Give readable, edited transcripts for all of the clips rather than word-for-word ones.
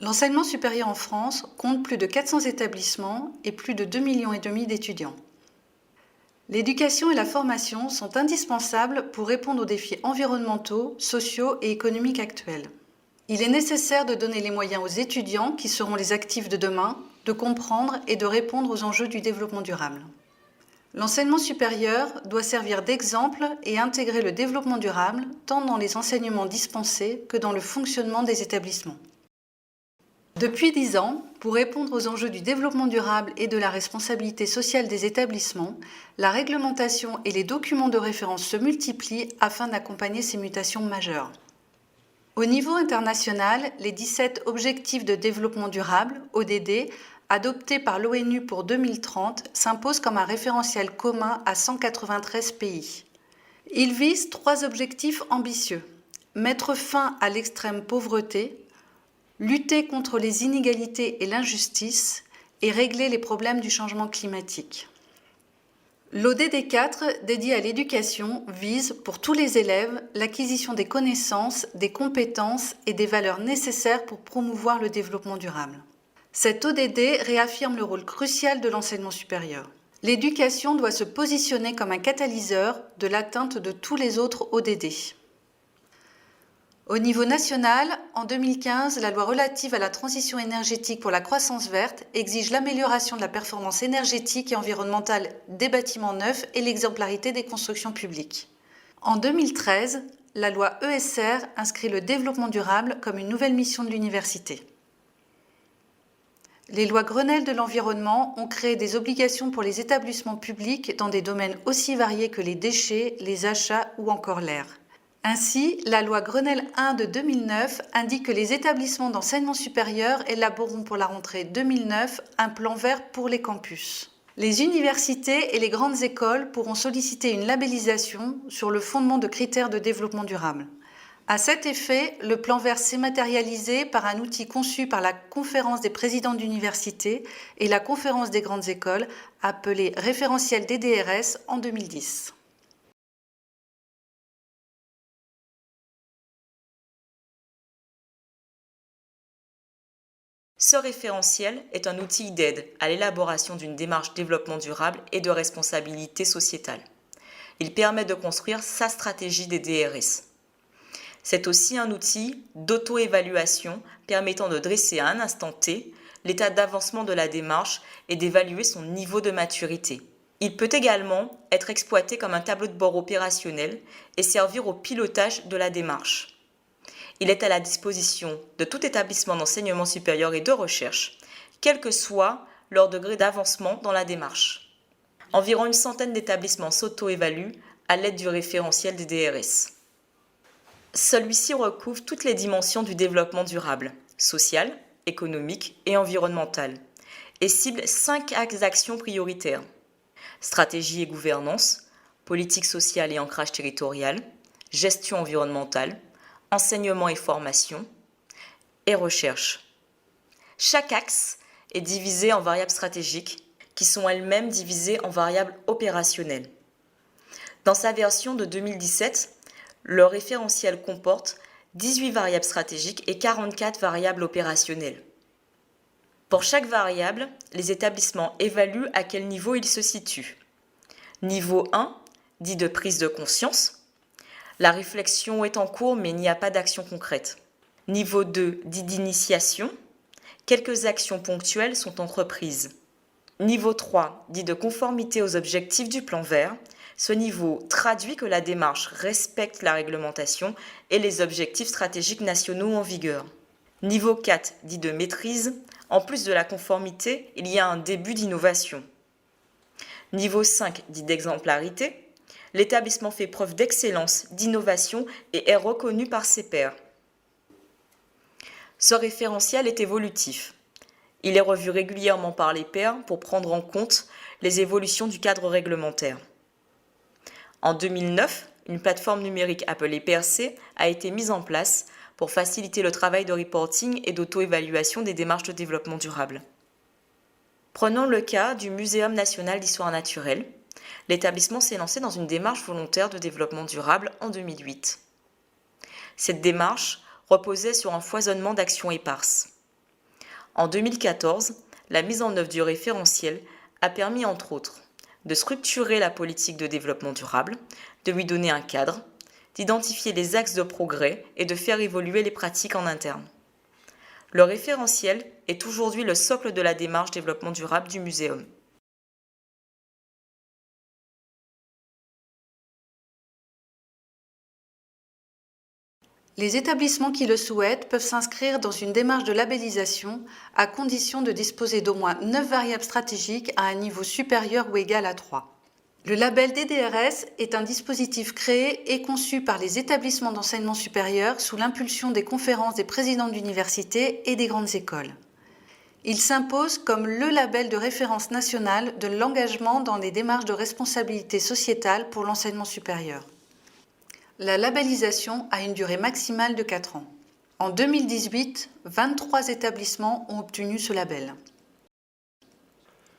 L'enseignement supérieur en France compte plus de 400 établissements et plus de 2,5 millions d'étudiants. L'éducation et la formation sont indispensables pour répondre aux défis environnementaux, sociaux et économiques actuels. Il est nécessaire de donner les moyens aux étudiants, qui seront les actifs de demain, de comprendre et de répondre aux enjeux du développement durable. L'enseignement supérieur doit servir d'exemple et intégrer le développement durable tant dans les enseignements dispensés que dans le fonctionnement des établissements. Depuis 10 ans, pour répondre aux enjeux du développement durable et de la responsabilité sociale des établissements, la réglementation et les documents de référence se multiplient afin d'accompagner ces mutations majeures. Au niveau international, les 17 Objectifs de développement durable, ODD, adoptés par l'ONU pour 2030, s'imposent comme un référentiel commun à 193 pays. Ils visent 3 objectifs ambitieux: mettre fin à l'extrême pauvreté, lutter contre les inégalités et l'injustice et régler les problèmes du changement climatique. L'ODD 4, dédié à l'éducation, vise, pour tous les élèves, l'acquisition des connaissances, des compétences et des valeurs nécessaires pour promouvoir le développement durable. Cet ODD réaffirme le rôle crucial de l'enseignement supérieur. L'éducation doit se positionner comme un catalyseur de l'atteinte de tous les autres ODD. Au niveau national, en 2015, la loi relative à la transition énergétique pour la croissance verte exige l'amélioration de la performance énergétique et environnementale des bâtiments neufs et l'exemplarité des constructions publiques. En 2013, la loi ESR inscrit le développement durable comme une nouvelle mission de l'université. Les lois Grenelle de l'environnement ont créé des obligations pour les établissements publics dans des domaines aussi variés que les déchets, les achats ou encore l'air. Ainsi, la loi Grenelle 1 de 2009 indique que les établissements d'enseignement supérieur élaboreront pour la rentrée 2009 un plan vert pour les campus. Les universités et les grandes écoles pourront solliciter une labellisation sur le fondement de critères de développement durable. À cet effet, le plan vert s'est matérialisé par un outil conçu par la Conférence des présidents d'université et la Conférence des grandes écoles, appelé référentiel des DRS en 2010. Ce référentiel est un outil d'aide à l'élaboration d'une démarche développement durable et de responsabilité sociétale. Il permet de construire sa stratégie des DRS. C'est aussi un outil d'auto-évaluation permettant de dresser à un instant T l'état d'avancement de la démarche et d'évaluer son niveau de maturité. Il peut également être exploité comme un tableau de bord opérationnel et servir au pilotage de la démarche. Il est à la disposition de tout établissement d'enseignement supérieur et de recherche, quel que soit leur degré d'avancement dans la démarche. Environ une centaine d'établissements s'auto-évaluent à l'aide du référentiel des DRS. Celui-ci recouvre toutes les dimensions du développement durable, social, économique et environnemental, et cible 5 axes d'action prioritaires: stratégie et gouvernance, politique sociale et ancrage territorial, gestion environnementale, enseignement et formation, et recherche. Chaque axe est divisé en variables stratégiques, qui sont elles-mêmes divisées en variables opérationnelles. Dans sa version de 2017, le référentiel comporte 18 variables stratégiques et 44 variables opérationnelles. Pour chaque variable, les établissements évaluent à quel niveau ils se situent. Niveau 1, dit de prise de conscience. La réflexion est en cours mais il n'y a pas d'action concrète. Niveau 2, dit d'initiation. Quelques actions ponctuelles sont entreprises. Niveau 3, dit de conformité aux objectifs du plan vert. Ce niveau traduit que la démarche respecte la réglementation et les objectifs stratégiques nationaux en vigueur. Niveau 4, dit de maîtrise. En plus de la conformité, il y a un début d'innovation. Niveau 5, dit d'exemplarité. L'établissement fait preuve d'excellence, d'innovation et est reconnu par ses pairs. Ce référentiel est évolutif. Il est revu régulièrement par les pairs pour prendre en compte les évolutions du cadre réglementaire. En 2009, une plateforme numérique appelée PRC a été mise en place pour faciliter le travail de reporting et d'auto-évaluation des démarches de développement durable. Prenons le cas du Muséum national d'histoire naturelle. L'établissement s'est lancé dans une démarche volontaire de développement durable en 2008. Cette démarche reposait sur un foisonnement d'actions éparses. En 2014, la mise en œuvre du référentiel a permis entre autres de structurer la politique de développement durable, de lui donner un cadre, d'identifier les axes de progrès et de faire évoluer les pratiques en interne. Le référentiel est aujourd'hui le socle de la démarche développement durable du muséum. Les établissements qui le souhaitent peuvent s'inscrire dans une démarche de labellisation à condition de disposer d'au moins 9 variables stratégiques à un niveau supérieur ou égal à 3. Le label DDRS est un dispositif créé et conçu par les établissements d'enseignement supérieur sous l'impulsion des conférences des présidents d'universités et des grandes écoles. Il s'impose comme le label de référence nationale de l'engagement dans les démarches de responsabilité sociétale pour l'enseignement supérieur. La labellisation a une durée maximale de 4 ans. En 2018, 23 établissements ont obtenu ce label.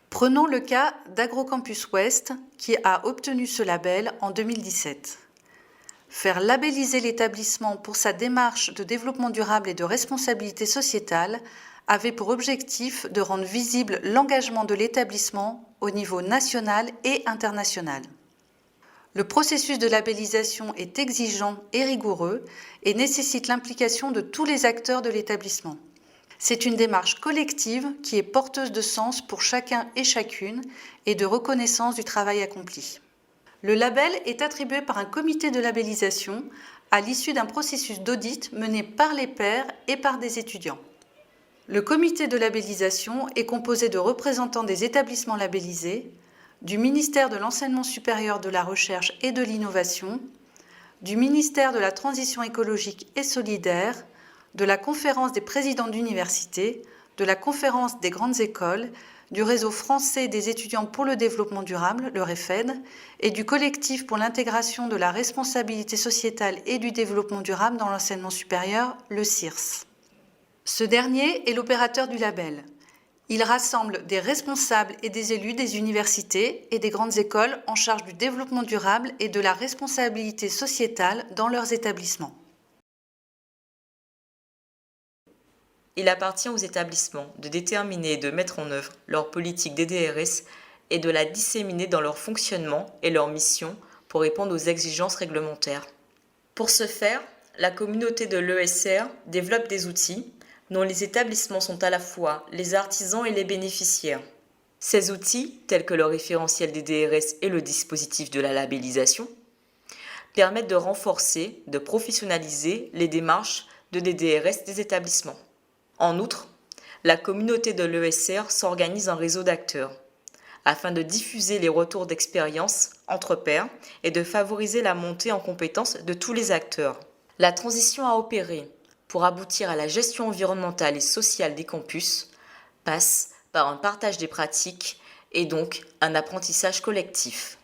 Prenons le cas d'Agrocampus Ouest qui a obtenu ce label en 2017. Faire labelliser l'établissement pour sa démarche de développement durable et de responsabilité sociétale avait pour objectif de rendre visible l'engagement de l'établissement au niveau national et international. Le processus de labellisation est exigeant et rigoureux et nécessite l'implication de tous les acteurs de l'établissement. C'est une démarche collective qui est porteuse de sens pour chacun et chacune et de reconnaissance du travail accompli. Le label est attribué par un comité de labellisation à l'issue d'un processus d'audit mené par les pairs et par des étudiants. Le comité de labellisation est composé de représentants des établissements labellisés, du ministère de l'Enseignement supérieur de la Recherche et de l'Innovation, du ministère de la Transition écologique et solidaire, de la Conférence des présidents d'université, de la Conférence des grandes écoles, du Réseau français des étudiants pour le développement durable, le REFED, et du collectif pour l'intégration de la responsabilité sociétale et du développement durable dans l'enseignement supérieur, le CIRS. Ce dernier est l'opérateur du label. Il rassemble des responsables et des élus des universités et des grandes écoles en charge du développement durable et de la responsabilité sociétale dans leurs établissements. Il appartient aux établissements de déterminer et de mettre en œuvre leur politique DDRS et de la disséminer dans leur fonctionnement et leur mission pour répondre aux exigences réglementaires. Pour ce faire, la communauté de l'ESR développe des outils dont les établissements sont à la fois les artisans et les bénéficiaires. Ces outils, tels que le référentiel des DRS et le dispositif de la labellisation, permettent de renforcer, de professionnaliser les démarches de DDRS des établissements. En outre, la communauté de l'ESR s'organise en réseau d'acteurs, afin de diffuser les retours d'expérience entre pairs et de favoriser la montée en compétences de tous les acteurs. La transition à opérer pour aboutir à la gestion environnementale et sociale des campus passe par un partage des pratiques et donc un apprentissage collectif.